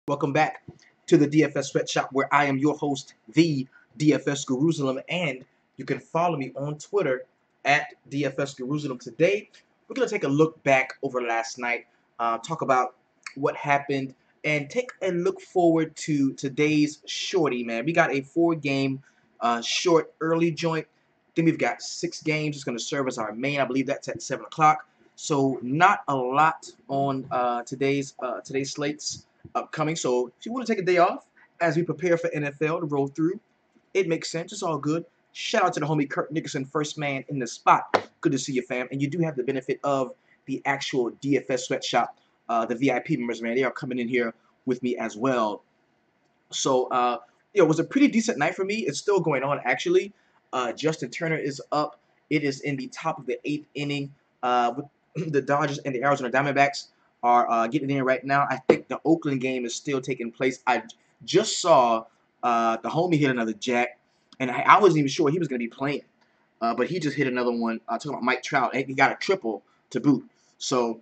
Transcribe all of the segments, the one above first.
Welcome back to the DFS Sweatshop, where I am your host, the DFS Jerusalem, and you can follow me on Twitter at DFS Jerusalem. Today, we're going to take a look back over last night, talk about what happened, and take a look forward to today's shorty, man. We got a 4-game short early joint. Then we've got 6 games. It's going to serve as our main. I believe that's at 7 o'clock. So not a lot on today's slates upcoming. So if you want to take a day off as we prepare for NFL to roll through, it makes sense. It's all good. Shout out to the homie Kurt Nickerson, first man in the spot. Good to see you, fam. And you do have the benefit of the actual DFS sweatshop, the VIP members, man. They are coming in here with me as well. So, it was a pretty decent night for me. It's still going on, actually. Justin Turner is up. It is in the top of the 8th inning. The Dodgers and the Arizona Diamondbacks are getting in right now. I think the Oakland game is still taking place. I just saw the homie hit another jack, and I wasn't even sure he was going to be playing. But he just hit another one. Talking about Mike Trout, and he got a triple to boot. So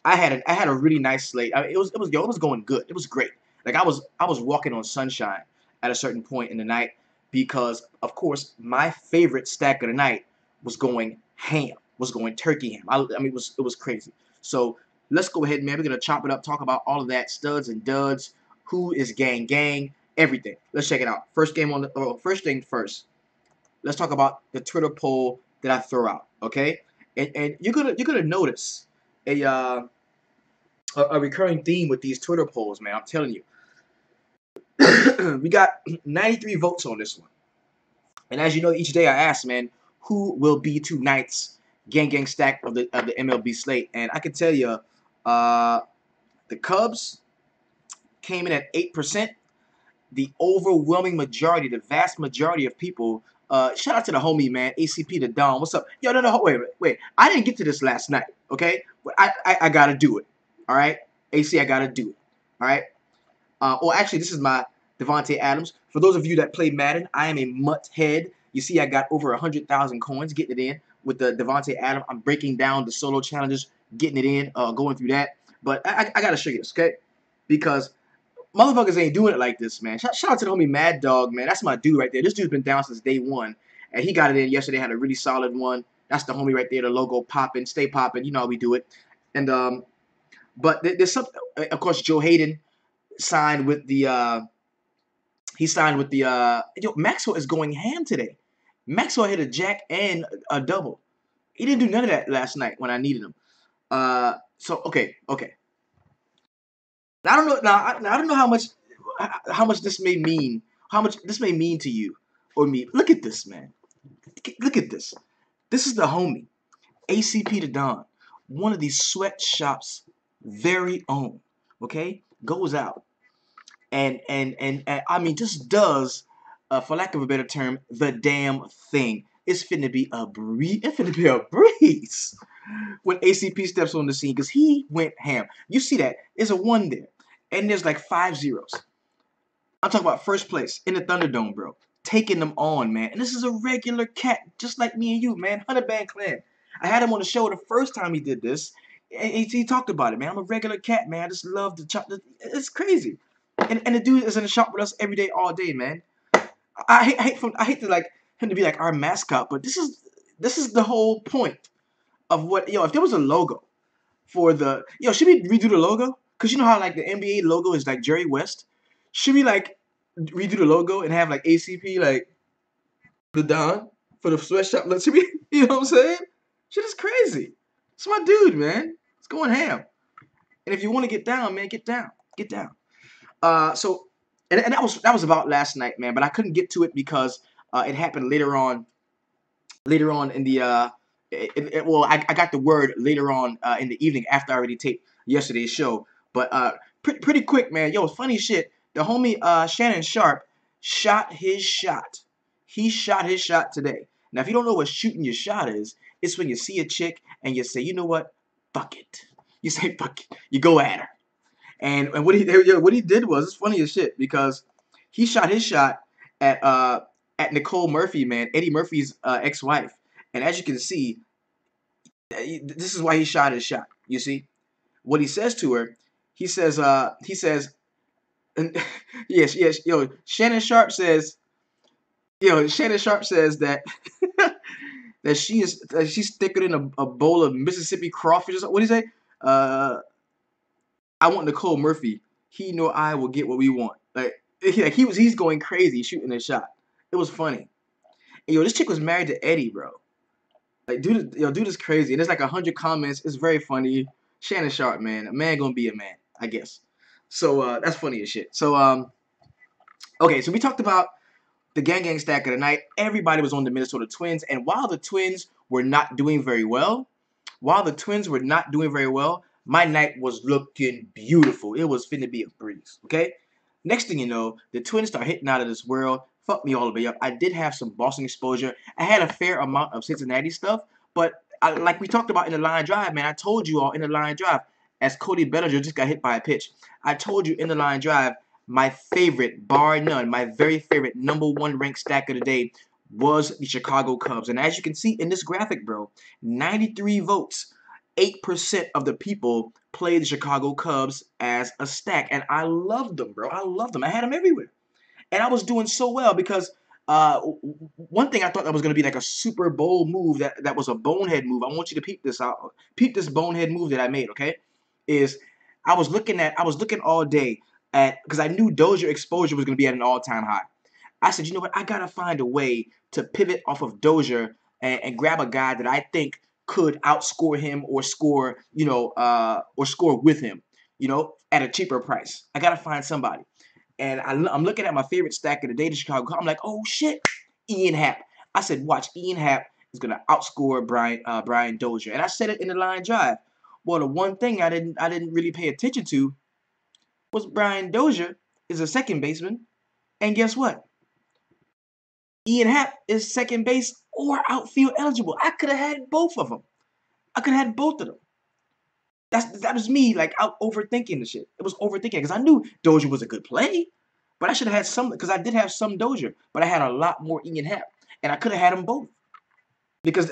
I had a really nice slate. I mean, it was going good. It was great. Like I was walking on sunshine at a certain point in the night because, of course, my favorite stack of the night was going ham. Was going turkey ham. I mean, it was crazy. So let's go ahead, man. We're gonna chop it up, talk about all of that, studs and duds, who is gang, everything. Let's check it out. First game on the first thing first. Let's talk about the Twitter poll that I throw out. Okay, and you're gonna notice a recurring theme with these Twitter polls, man. I'm telling you. We got 93 votes on this one, and as you know, each day I ask, man, who will be tonight's gang stack of the MLB slate, and I can tell you, the Cubs came in at 8%. The overwhelming majority, the vast majority of people, shout out to the homie, man, ACP the Don. What's up? Yo, no, wait. I didn't get to this last night, okay? But I gotta do it, all right? AC, I gotta do it, all right? Actually, this is my Devontae Adams. For those of you that play Madden, I am a mutt head. You see, I got over 100,000 coins getting it in with the Devontae Adams. I'm breaking down the solo challenges, getting it in, going through that. But I got to show you this, okay? Because motherfuckers ain't doing it like this, man. Shout out to the homie Mad Dog, man. That's my dude right there. This dude's been down since day one. And he got it in yesterday, had a really solid one. That's the homie right there, the logo popping, stay popping. You know how we do it. And but there's something, of course, Joe Hayden signed with the Maxwell is going ham today. Maxwell hit a jack and a double. He didn't do none of that last night when I needed him. So okay. I don't know now. I don't know how much this may mean. How much this may mean to you or me. Look at this, man. Look at this. This is the homie, ACP the Don, one of these sweatshops' very own. Okay, goes out and I mean just does, for lack of a better term, the damn thing. It's finna be a breeze. It's finna be a breeze when ACP steps on the scene because he went ham. You see that? There's a 1 there. And there's like 5 zeros. I'm talking about first place in the Thunderdome, bro. Taking them on, man. And this is a regular cat, just like me and you, man. 100 Band Clan. I had him on the show the first time he did this. And he talked about it, man. I'm a regular cat, man. I just love to chop. It's crazy. And the dude is in the shop with us every day, all day, man. I hate to like him to be like our mascot, but this is the whole point of what, if there was a logo for the, should we redo the logo? Because you know how like the NBA logo is like Jerry West? Should we like redo the logo and have like ACP like the Don for the sweatshop? Should we, you know what I'm saying? Shit is crazy. It's my dude, man. It's going ham. And if you want to get down, man, get down. Get down. So that was about last night, man, but I couldn't get to it because it happened later on in the I got the word later on in the evening after I already taped yesterday's show. But pretty quick, man. Yo, funny shit. The homie Shannon Sharpe shot his shot. He shot his shot today. Now, if you don't know what shooting your shot is, it's when you see a chick and you say, you know what? Fuck it. You say fuck it. You go at her. And what he did was, it's funny as shit because he shot his shot at Nicole Murphy, man, Eddie Murphy's ex-wife. And as you can see, this is why he shot his shot. You see, what he says to her, he says, And yes. Yo, Shannon Sharpe says. Yo, Shannon Sharpe says that that she's thicker than a bowl of Mississippi crawfish. What do you say? Uh, I want Nicole Murphy. He nor I will get what we want. He's going crazy shooting a shot. It was funny. And, yo, this chick was married to Eddie, bro. Like, dude is crazy. And there's like 100 comments. It's very funny. Shannon Sharpe, man. A man gonna be a man, I guess. So that's funny as shit. So okay, so we talked about the gang stack of the night. Everybody was on the Minnesota Twins, and while the Twins were not doing very well, my night was looking beautiful. It was finna be a breeze. Okay. Next thing you know, the Twins start hitting out of this world. Fuck me all the way up. I did have some Boston exposure. I had a fair amount of Cincinnati stuff, but like we talked about in the line drive, man, I told you all in the line drive, as Cody Bellinger just got hit by a pitch, I told you in the line drive, my favorite, bar none, my very favorite #1 ranked stack of the day was the Chicago Cubs. And as you can see in this graphic, bro, 93 votes, 8% of the people played the Chicago Cubs as a stack. And I loved them, bro. I loved them. I had them everywhere. And I was doing so well because one thing I thought that was going to be like a super bold move that was a bonehead move. I want you to peep this out. Peep this bonehead move that I made, okay? Is I was looking all day at, because I knew Dozier exposure was going to be at an all-time high. I said, you know what? I got to find a way to pivot off of Dozier and grab a guy that I think could outscore him or score, or score with him, at a cheaper price. I got to find somebody. And I'm looking at my favorite stack of the day, the Chicago. I'm like, oh shit, Ian Happ. I said, watch, Ian Happ is gonna outscore Brian Dozier. And I said it in the line drive. Well, the one thing I didn't really pay attention to was Brian Dozier is a second baseman, and guess what? Ian Happ is second base or outfield eligible. I could have had both of them. I could have had both of them. That was me like out overthinking the shit. It was overthinking because I knew Dozier was a good play, but I should have had some, because I did have some Dozier, but I had a lot more Ian Happ, and I could have had them both because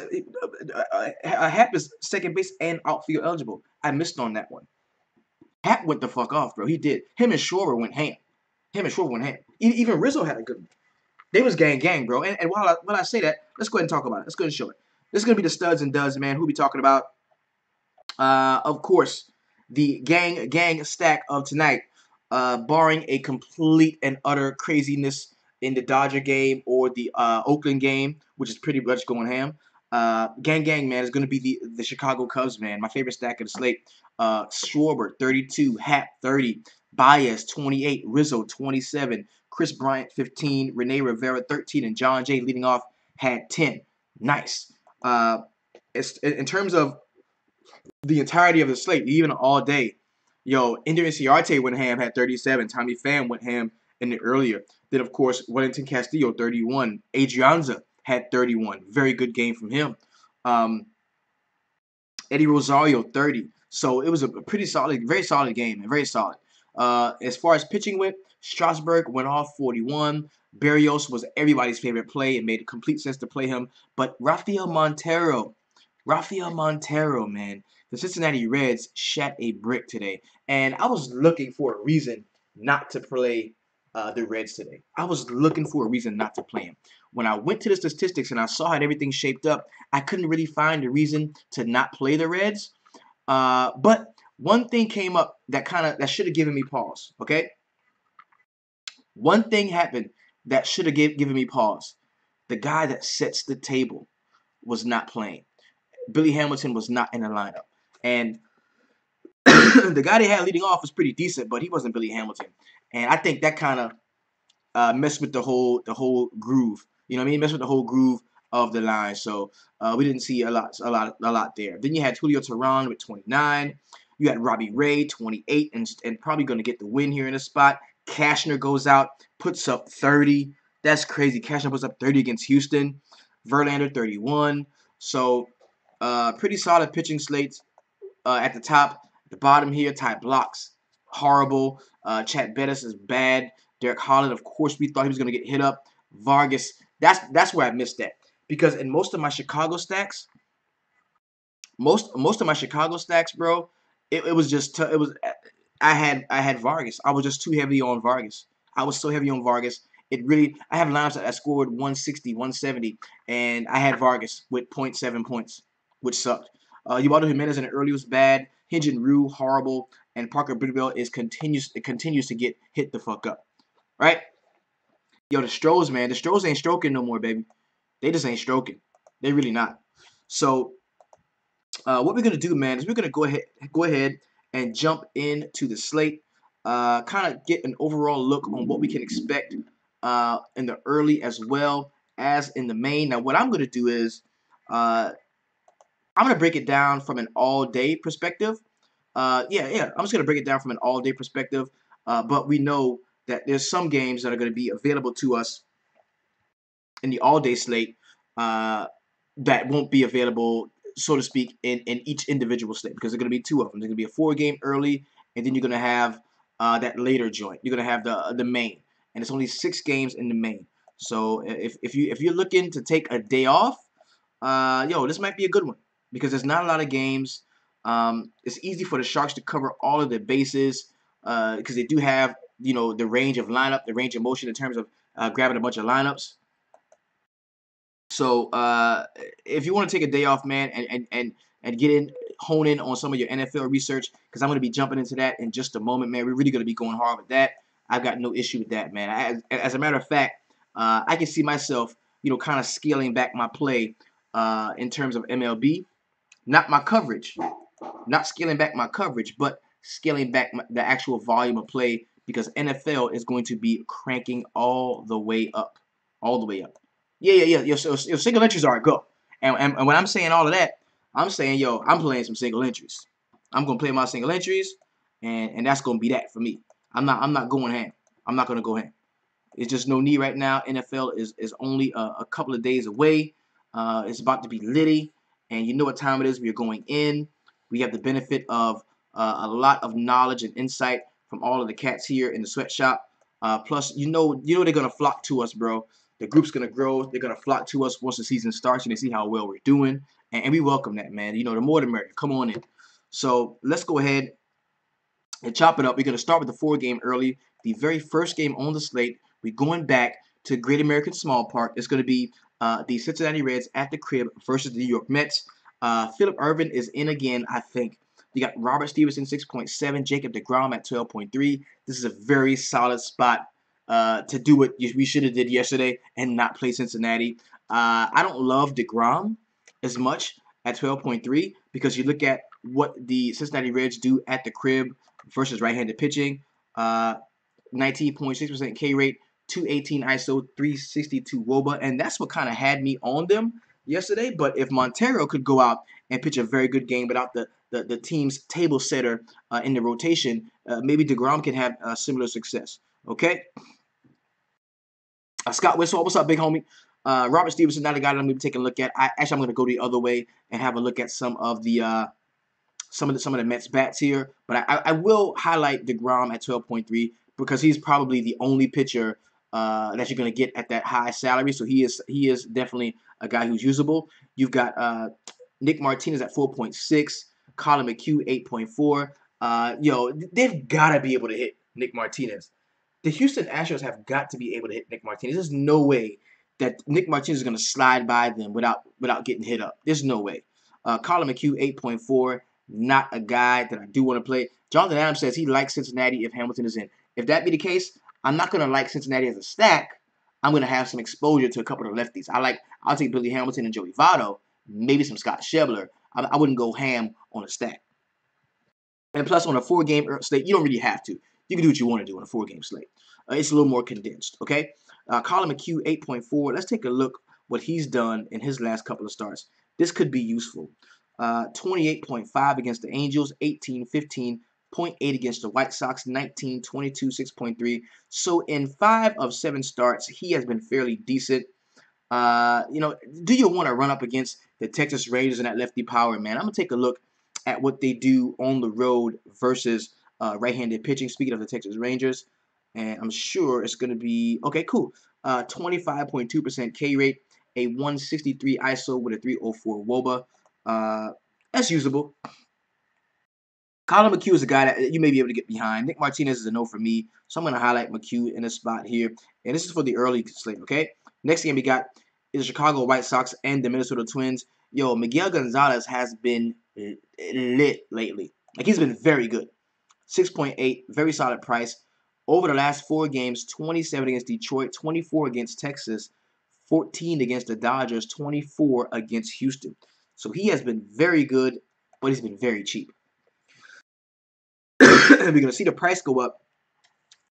Happ is second base and outfield eligible. I missed on that one. Happ went the fuck off, bro. He did. Him and Schwarber went ham. Even Rizzo had a good one. They was gang, bro. And while I say that, let's go ahead and talk about it. Let's go ahead and show it. This is gonna be the studs and duds, man. Who we talking about? Of course, the gang stack of tonight, barring a complete and utter craziness in the Dodger game or the Oakland game, which is pretty much going ham. Gang, man, is going to be the Chicago Cubs, man. My favorite stack of the slate. Schwarber, 32. Happ, 30. Baez, 28. Rizzo, 27. Chris Bryant, 15. Rene Rivera, 13. And John Jay leading off had 10. Nice. In terms of the entirety of the slate, even all day, Ender Inciarte went ham, had 37. Tommy Pham went ham in the earlier. Then, of course, Wellington Castillo, 31. Adrianza had 31. Very good game from him. Eddie Rosario, 30. So it was a pretty solid, very solid game, and very solid. As far as pitching went, Strasburg went off 41. Berrios was everybody's favorite play. It made complete sense to play him. But Rafael Montero, man. The Cincinnati Reds shat a brick today. And I was looking for a reason not to play the Reds today. I was looking for a reason not to play them. When I went to the statistics and I saw how everything shaped up, I couldn't really find a reason to not play the Reds. But one thing came up that should have given me pause, okay? One thing happened that should have given me pause. The guy that sets the table was not playing. Billy Hamilton was not in the lineup. And the guy they had leading off was pretty decent, but he wasn't Billy Hamilton. And I think that kind of messed with the whole groove. You know what I mean? Messed with the whole groove of the line. So we didn't see a lot there. Then you had Julio Teheran with 29. You had Robbie Ray, 28, and probably going to get the win here in the spot. Cashner goes out, puts up 30. That's crazy. Cashner puts up 30 against Houston. Verlander, 31. So pretty solid pitching slates at the top. The bottom here, Ty Blocks, horrible. Chad Bettis is bad. Derek Holland, of course, we thought he was going to get hit up. Vargas, that's where I missed that. Because in most of my Chicago stacks, bro, it was just, I had Vargas. I was just too heavy on Vargas. I was so heavy on Vargas. It really, I have lineups that I scored 160, 170, and I had Vargas with zero point 0.7 points, which sucked. Ubaldo Jimenez in the early was bad. Hyun-Jin Ryu horrible, and Parker Bridwell continues to get hit the fuck up, right? Yo, the Stros, man, the Stros ain't stroking no more, baby. They just ain't stroking. They really not. So what we're gonna do, man, is we're gonna go ahead and jump into the slate, kind of get an overall look on what we can expect in the early as well as in the main. Now, what I'm gonna do is I'm gonna break it down from an all-day perspective. I'm just gonna break it down from an all-day perspective. But we know that there's some games that are gonna be available to us in the all-day slate that won't be available, so to speak, in each individual slate because there's going to be two of them. There's going to be a 4-game early, and then you're going to have that later joint. You're going to have the main, and it's only 6 games in the main. So if you're looking to take a day off, this might be a good one because there's not a lot of games. It's easy for the Sharks to cover all of their bases because they do have the range of lineup, the range of motion in terms of grabbing a bunch of lineups. So if you want to take a day off, man, and hone in on some of your NFL research, because I'm going to be jumping into that in just a moment, man. We're really going to be going hard with that. I've got no issue with that, man. As a matter of fact, I can see myself, kind of scaling back my play in terms of MLB, not my coverage, not scaling back my coverage, but scaling back the actual volume of play because NFL is going to be cranking all the way up, all the way up. Yeah. Your single entries are a go. And when I'm saying all of that, I'm saying, I'm playing some single entries. I'm gonna play my single entries, and that's gonna be that for me. I'm not going ham. I'm not gonna go ham. It's just no need right now. NFL is only a couple of days away. It's about to be litty, and you know what time it is. We are going in. We have the benefit of a lot of knowledge and insight from all of the cats here in the sweatshop. Plus, they're gonna flock to us, bro. The group's gonna grow. They're gonna flock to us once the season starts, and they see how well we're doing, and we welcome that, man. The more the merrier. Come on in. So let's go ahead and chop it up. We're gonna start with the 4-game early. The very first game on the slate. We're going back to Great American Small Park. It's gonna be the Cincinnati Reds at the crib versus the New York Mets. Phillip Ervin is in again, I think. You got Robert Stevenson 6.7, Jacob deGrom at 12.3. This is a very solid spot to do what we should have did yesterday and not play Cincinnati. I don't love deGrom as much at 12.3 because you look at what the Cincinnati Reds do at the crib versus right-handed pitching. 19.6% K rate, 218 ISO, 362 WOBA, and that's what kind of had me on them yesterday. But if Montero could go out and pitch a very good game without the team's table setter in the rotation, maybe deGrom can have similar success. Okay. Scott Whistle, what's up, big homie? Robert Stevenson, not a guy that I'm going to be taking a look at. I'm going to go the other way and have a look at some of the Mets bats here. But I will highlight deGrom at 12.3 because he's probably the only pitcher that you're going to get at that high salary. So he is definitely a guy who's usable. You've got Nick Martinez at 4.6, Colin McHugh 8.4. They've got to be able to hit Nick Martinez. The Houston Astros have got to be able to hit Nick Martinez. There's no way that Nick Martinez is going to slide by them without getting hit up. There's no way. Colin McHugh 8.4, not a guy that I do want to play. Jonathan Adams says he likes Cincinnati if Hamilton is in. If that be the case, I'm not going to like Cincinnati as a stack. I'm going to have some exposure to a couple of lefties. I'll take Billy Hamilton and Joey Votto, maybe some Scott Schebler. I wouldn't go ham on a stack. And plus, on a 4-game slate, you don't really have to. You can do what you want to do on a 4-game slate. It's a little more condensed, okay? Colin McHugh, 8.4. Let's take a look what he's done in his last couple of starts. This could be useful. 28.5 against the Angels, 18-15.8 against the White Sox, 19-22, 6.3. So in 5 of 7 starts, he has been fairly decent. Do you want to run up against the Texas Rangers and that lefty power, man? I'm going to take a look at what they do on the road versus right-handed pitching. Speaking of the Texas Rangers, and I'm sure it's going to be okay. Cool. 25.2% K rate, a 163 ISO with a 304 WOBA. That's usable. Colin McHugh is a guy that you may be able to get behind. Nick Martinez is a no for me, so I'm going to highlight McHugh in a spot here. And this is for the early slate, okay? Next game we got is the Chicago White Sox and the Minnesota Twins. Yo, Miguel Gonzalez has been lit lately. Like, he's been very good. 6.8, very solid price. Over the last 4 games, 27 against Detroit, 24 against Texas, 14 against the Dodgers, 24 against Houston. So he has been very good, but he's been very cheap. We're going to see the price go up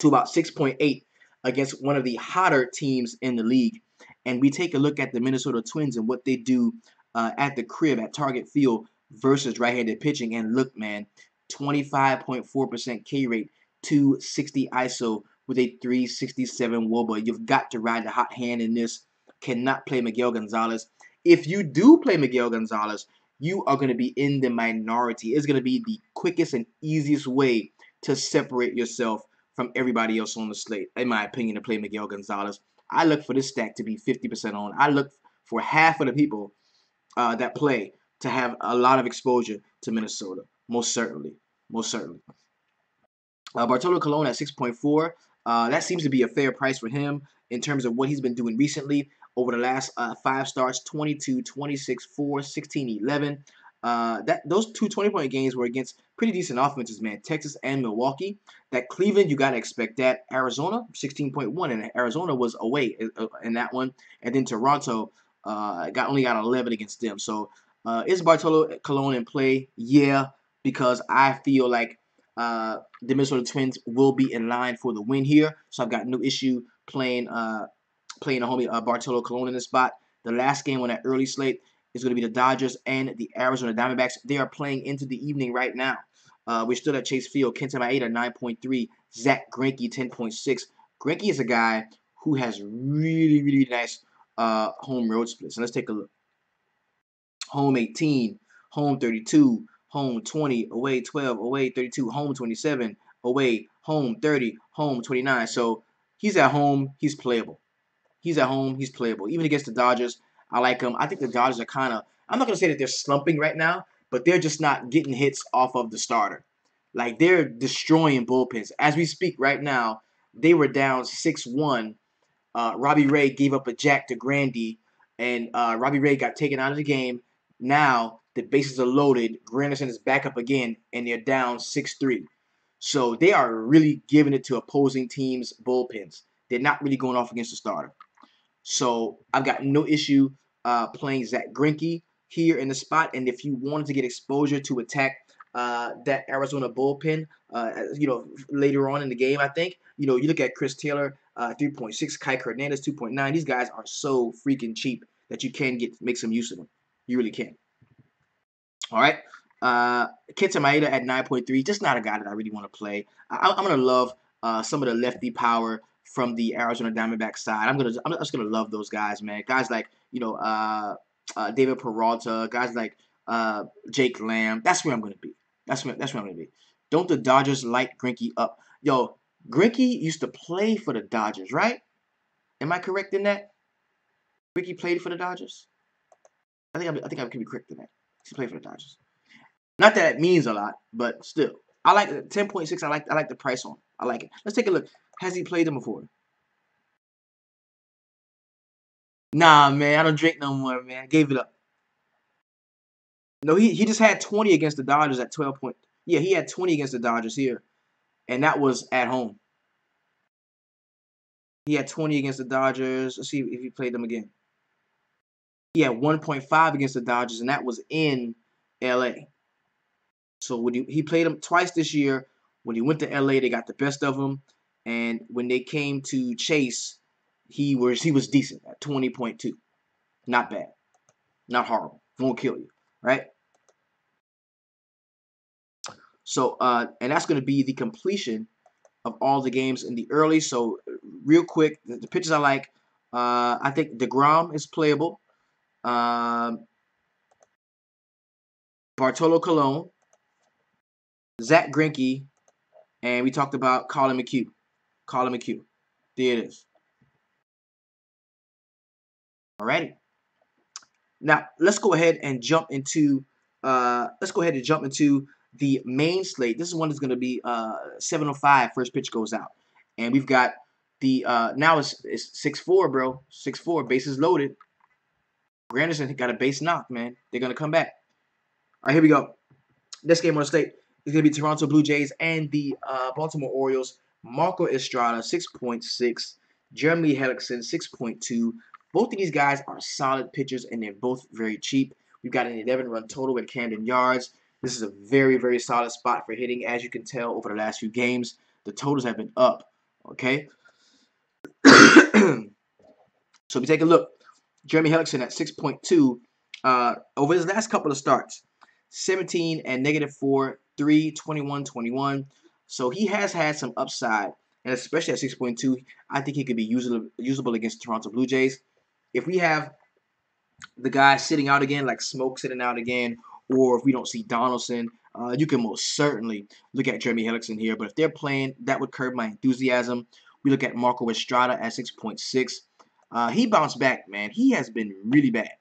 to about 6.8 against one of the hotter teams in the league. And we take a look at the Minnesota Twins and what they do at the crib, at Target Field versus right-handed pitching. And look, man, 25.4% K rate, 260 ISO with a 367 WOBA. You've got to ride the hot hand in this. Cannot play Miguel Gonzalez. If you do play Miguel Gonzalez, you are going to be in the minority. It's going to be the quickest and easiest way to separate yourself from everybody else on the slate, in my opinion, to play Miguel Gonzalez. I look for this stack to be 50% on. I look for half of the people that play to have a lot of exposure to Minnesota. Most certainly. Most certainly. Bartolo Colon at 6.4. That seems to be a fair price for him in terms of what he's been doing recently. Over the last 5 starts, 22, 26, 4, 16, 11. Those 2 20-point games were against pretty decent offenses, man. Texas and Milwaukee. That Cleveland, you got to expect that. Arizona, 16.1, and Arizona was away in that one. And then Toronto only got 11 against them. So is Bartolo Colon in play? Yeah, because I feel like the Minnesota Twins will be in line for the win here. So I've got no issue playing a homie Bartolo Colon in this spot. The last game on that early slate is going to be the Dodgers and the Arizona Diamondbacks. They are playing into the evening right now. We're still at Chase Field. Kenta Maeda, 9.3. Zach Greinke, 10.6. Greinke is a guy who has really, really nice home road splits. So let's take a look. Home 18, home 32, home 20, away 12, away 32, home 27, away, home 30, home 29. So he's at home, he's playable. He's at home, he's playable. Even against the Dodgers, I like him. I think the Dodgers are kind of, I'm not going to say that they're slumping right now, but they're just not getting hits off of the starter. Like, they're destroying bullpens. As we speak right now, they were down 6-1. Robbie Ray gave up a jack to Grandy, and Robbie Ray got taken out of the game. Now the bases are loaded. Granderson is back up again, and they're down 6-3. So they are really giving it to opposing teams' bullpens. They're not really going off against the starter. So I've got no issue playing Zach Greinke here in the spot. And if you wanted to get exposure to attack that Arizona bullpen, later on in the game, I think, you look at Chris Taylor, 3.6, Kike Hernandez, 2.9. These guys are so freaking cheap that you can make some use of them. You really can. All right. Kenta Maeda at 9.3. Just not a guy that I really want to play. I'm going to love some of the lefty power from the Arizona Diamondback side. I'm just gonna love those guys, man. Guys like David Peralta, guys like Jake Lamb. That's where I'm gonna be. That's where I'm gonna be. Don't the Dodgers light Greinke up? Yo, Greinke used to play for the Dodgers, right? Am I correct in that? Greinke played for the Dodgers. I think I can be correct in that. He played for the Dodgers. Not that it means a lot, but still, I like 10.6. I like the price on. I like it. Let's take a look. Has he played them before? Nah, man, I don't drink no more, man. I gave it up. No, he just had 20 against the Dodgers at 12 point. Yeah, he had 20 against the Dodgers here, and that was at home. He had 20 against the Dodgers. Let's see if he played them again. He had 1.5 against the Dodgers, and that was in L.A. So when he played them twice this year. When he went to L.A., they got the best of him, and when they came to Chase, he was decent at 20.2. Not bad. Not horrible. Won't kill you, right? So, and that's going to be the completion of all the games in the early. So, real quick, the pitchers I like, I think DeGrom is playable. Bartolo Colon, Zach Greinke, and we talked about Colin McHugh. Colin McHugh. There it is. Alrighty. Now let's go ahead and jump into the main slate. This is one that's going to be 7:05. First pitch goes out, and we've got the now it's 6-4, bro. 6-4. Bases loaded. Granderson got a base knock, man. They're gonna come back. All right, here we go. This game on the slate is gonna be Toronto Blue Jays and the Baltimore Orioles. Marco Estrada 6.6. Jeremy Hellickson 6.2. Both of these guys are solid pitchers, and they're both very cheap. We've got an 11-run total at Camden Yards. This is a very, very solid spot for hitting. As you can tell over the last few games, the totals have been up. Okay. So we take a look. Jeremy Hellickson at 6.2 over his last couple of starts. 17 and -4, 3, 21, 21. So he has had some upside, and especially at 6.2, I think he could be usable against the Toronto Blue Jays. If we have the guy sitting out again, like Smoke sitting out again, or if we don't see Donaldson, you can most certainly look at Jeremy Hellickson here. But if they're playing, that would curb my enthusiasm. We look at Marco Estrada at 6.6. He bounced back, man. He has been really bad.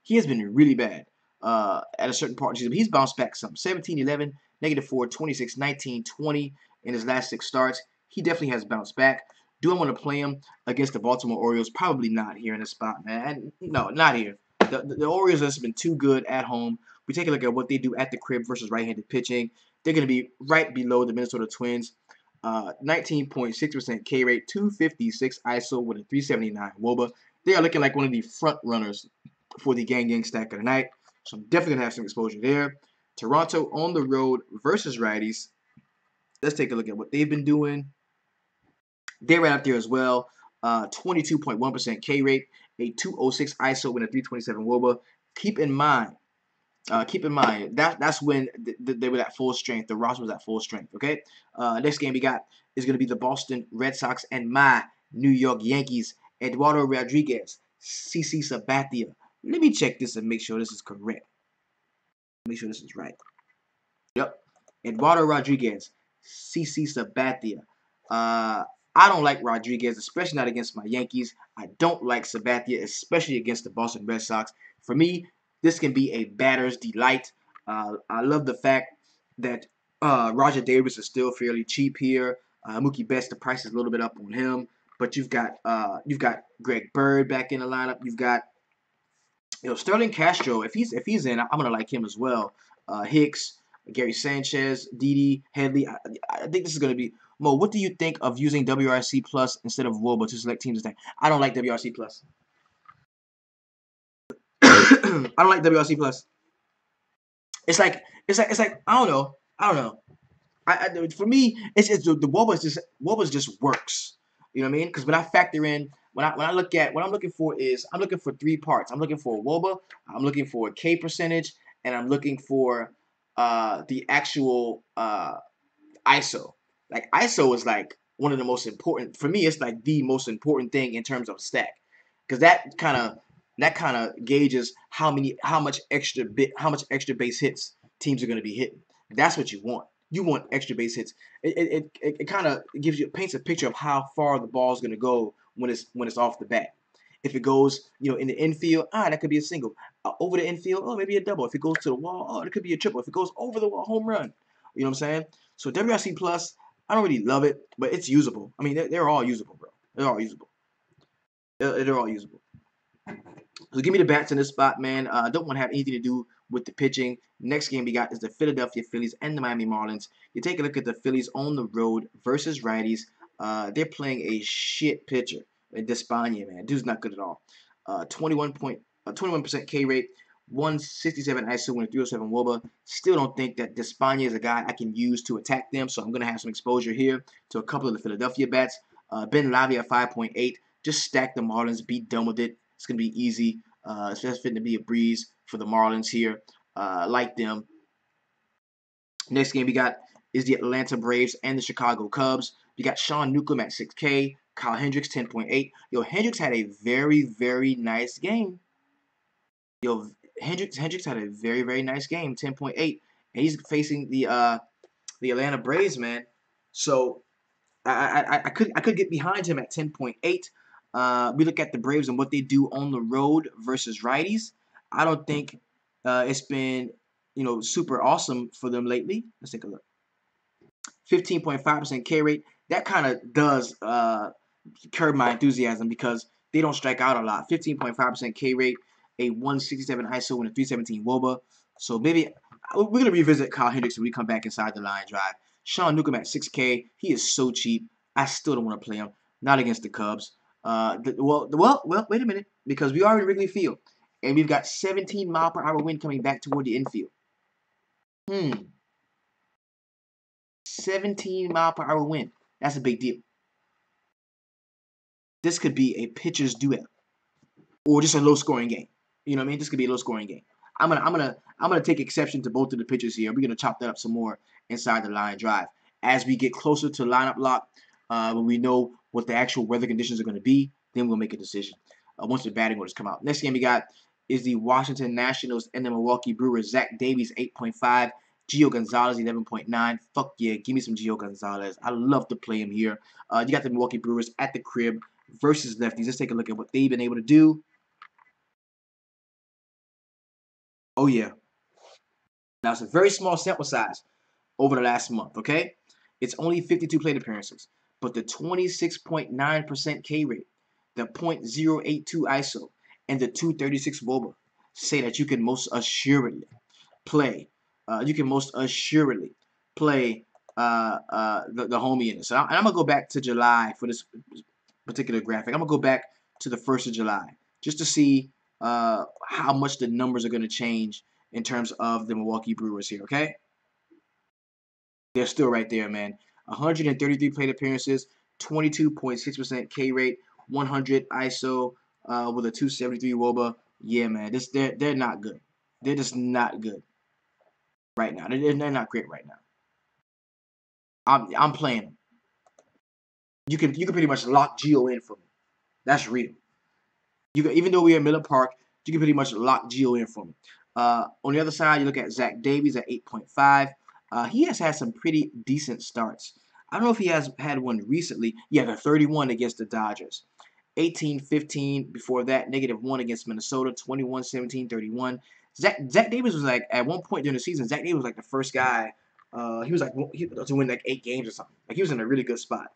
He has been really bad at a certain part of the season. But he's bounced back some. 17, 11, -4, 26, 19, 20 in his last 6 starts. He definitely has bounced back. Do I want to play him against the Baltimore Orioles? Probably not here in this spot, man. No, not here. The Orioles have been too good at home. We take a look at what they do at the crib versus right-handed pitching. They're going to be right below the Minnesota Twins. 19.6% K rate, 256 ISO with a 379 WOBA. They are looking like one of the front runners for the gang stack of the night. So I'm definitely going to have some exposure there. Toronto on the road versus righties. Let's take a look at what they've been doing. They're right up there as well. 22.1% K rate, a 206 ISO with a 327 WOBA. Keep in mind, that's when they were at full strength. The roster was at full strength. Okay. Next game we got is going to be the Boston Red Sox and my New York Yankees. Eduardo Rodriguez, CC Sabathia. Let me check this and make sure this is correct. Make sure this is right. Yep. Eduardo Rodriguez, CC Sabathia. I don't like Rodriguez, especially not against my Yankees. I don't like Sabathia, especially against the Boston Red Sox. For me, this can be a batter's delight. I love the fact that Roger Davis is still fairly cheap here. Mookie Betts, the price is a little bit up on him, but you've got Greg Bird back in the lineup. You've got Sterling Castro. If he's in, I'm gonna like him as well. Hicks, Gary Sanchez, Didi, Headley. I think this is gonna be. Mo, what do you think of using WRC Plus instead of WOBA to select teams? I don't like WRC Plus. I don't like WRC Plus. It's like I don't know. For me, it's just the WOBA just works. You know what I mean? Because when I factor in when I look at what I'm looking for is I'm looking for 3 parts. I'm looking for a WOBA, I'm looking for a K percentage, and I'm looking for the actual ISO. Like ISO is like one of the most important for me. It's like the most important thing in terms of stack, because that kind of gauges how much extra base hits teams are going to be hitting. That's what you want. You want extra base hits. It kind of paints a picture of how far the ball is going to go when it's off the bat. If it goes, in the infield, that could be a single. Over the infield, maybe a double. If it goes to the wall, it could be a triple. If it goes over the wall, home run. You know what I'm saying? So WRC Plus, I don't really love it, but it's usable. I mean, they're all usable, bro. They're all usable. They're all usable. So give me the bats in this spot, man. I don't want to have anything to do with the pitching. Next game we got is the Philadelphia Phillies and the Miami Marlins. You take a look at the Phillies on the road versus righties. They're playing a shit pitcher. Despaigne, man. Dude's not good at all. 21% K rate, 167 ISO and 307 WOBA. Still don't think that Despaigne is a guy I can use to attack them, so I'm going to have some exposure here to a couple of the Philadelphia bats. Ben Lavia at 5.8. Just stack the Marlins, be done with it. It's going to be easy. It's just fitting to be a breeze for the Marlins here. Like them. Next game we got is the Atlanta Braves and the Chicago Cubs. We got Sean Newcomb at 6K. Kyle Hendricks, 10.8. Hendricks had a very, very nice game. Hendricks had a very, very nice game, 10.8. And he's facing the Atlanta Braves, man. So I could get behind him at 10.8. We look at the Braves and what they do on the road versus righties. I don't think it's been super awesome for them lately. Let's take a look. 15.5% K rate. That kind of does curb my enthusiasm because they don't strike out a lot. 15.5% K rate, a 167 ISO, and a 317 WOBA. So maybe we're going to revisit Kyle Hendricks when we come back inside the line drive. Sean Newcomb at 6K. He is so cheap. I still don't want to play him. Not against the Cubs. Well, wait a minute. Because we are in Wrigley Field. And we've got 17-mile-per-hour wind coming back toward the infield. 17-mile-per-hour wind. That's a big deal. This could be a pitcher's duel, or just a low-scoring game. You know what I mean? This could be a low-scoring game. I'm gonna take exception to both of the pitchers here. We're gonna chop that up some more inside the line drive as we get closer to lineup lock. When we know what the actual weather conditions are gonna be, then we'll make a decision. Once the batting orders come out. Next game we got is the Washington Nationals and the Milwaukee Brewers. Zach Davies 8.5. Gio Gonzalez 11.9. Fuck yeah, give me some Gio Gonzalez. I love to play him here. You got the Milwaukee Brewers at the crib versus lefties. Let's take a look at what they've been able to do. Oh yeah. Now it's a very small sample size over the last month, okay? It's only 52 plate appearances, but the 26.9% K rate, the .082 ISO, and the 236 WOBA say that you can most assuredly play. The homie in this. And I'm gonna go back to July for this particular graphic. I'm gonna go back to the 1st of July just to see how much the numbers are gonna change in terms of the Milwaukee Brewers here. Okay, they're still right there, man. 133 plate appearances, 22.6% K rate, 100 ISO with a 273 WOBA. Yeah, man, they're not good. They're just not good right now. They're not great right now. I'm playing them. You can pretty much lock Gio in for me. That's real. Even though we're in Miller Park, you can pretty much lock Gio in for me. On the other side, you look at Zach Davies at 8.5. He has had some pretty decent starts. I don't know if he has had one recently. Yeah, the 31 against the Dodgers. 18-15 before that, -1 against Minnesota, 21-17, 31. Zach Davies was like, at one point during the season, Zach Davies was like the first guy. He was to win like 8 games or something. Like he was in a really good spot.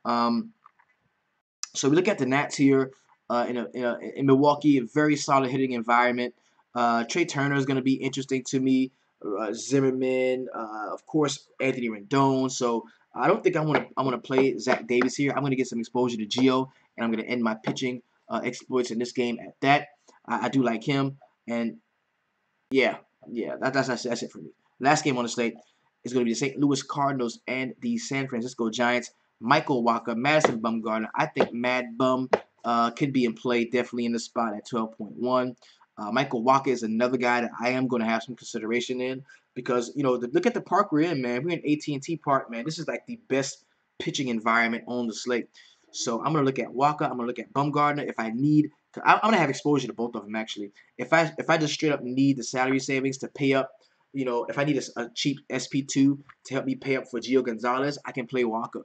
So we look at the Nats here in Milwaukee, a very solid hitting environment. Trey Turner is going to be interesting to me. Zimmerman, of course, Anthony Rendon. So I don't think I want to play Zach Davies here. I'm going to get some exposure to Gio, and I'm going to end my pitching exploits in this game at that. I do like him, and yeah, that's it for me. Last game on the slate is going to be the St. Louis Cardinals and the San Francisco Giants. Michael Wacha, Madison Bumgarner. I think Mad Bum could be in play, definitely in the spot at 12.1. Michael Wacha is another guy that I am going to have some consideration in because, look at the park we're in, man. We're in AT&T Park, man. This is like the best pitching environment on the slate. So I'm going to look at Wacha. I'm going to look at Bumgarner. If I need, I'm going to have exposure to both of them, actually. If I just straight up need the salary savings to pay up, if I need a cheap SP2 to help me pay up for Gio Gonzalez, I can play Wacha.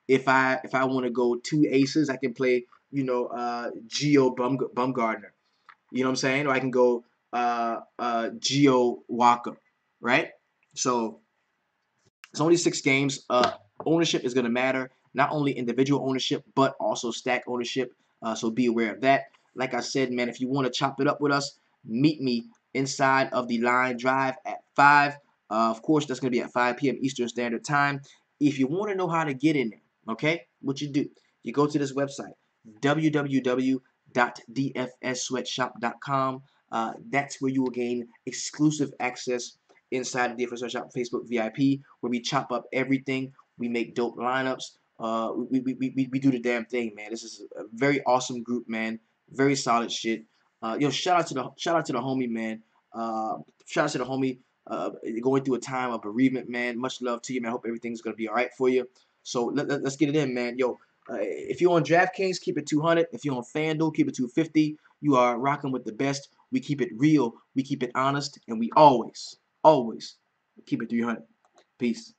If I want to go 2 aces, I can play, Gio Bumgarner. You know what I'm saying? Or I can go Gio Wacha, right? So it's only 6 games. Ownership is going to matter. Not only individual ownership, but also stack ownership. So be aware of that. Like I said, man, if you want to chop it up with us, meet me inside of the line drive at 5. Of course, that's going to be at 5 p.m. Eastern Standard Time. If you want to know how to get in there, okay, what you do, you go to this website, www.dfssweatshop.com. That's where you will gain exclusive access inside the DFS Sweatshop Facebook VIP, where we chop up everything. We make dope lineups. We do the damn thing, man. This is a very awesome group, man. Very solid shit. Shout out to the homie, man. Shout out to the homie. Going through a time of bereavement, man. Much love to you, man. I hope everything's gonna be all right for you. So let's get it in, man. If you're on DraftKings, keep it 200. If you're on FanDuel, keep it 250. You are rocking with the best. We keep it real. We keep it honest, and we always keep it 300. Peace.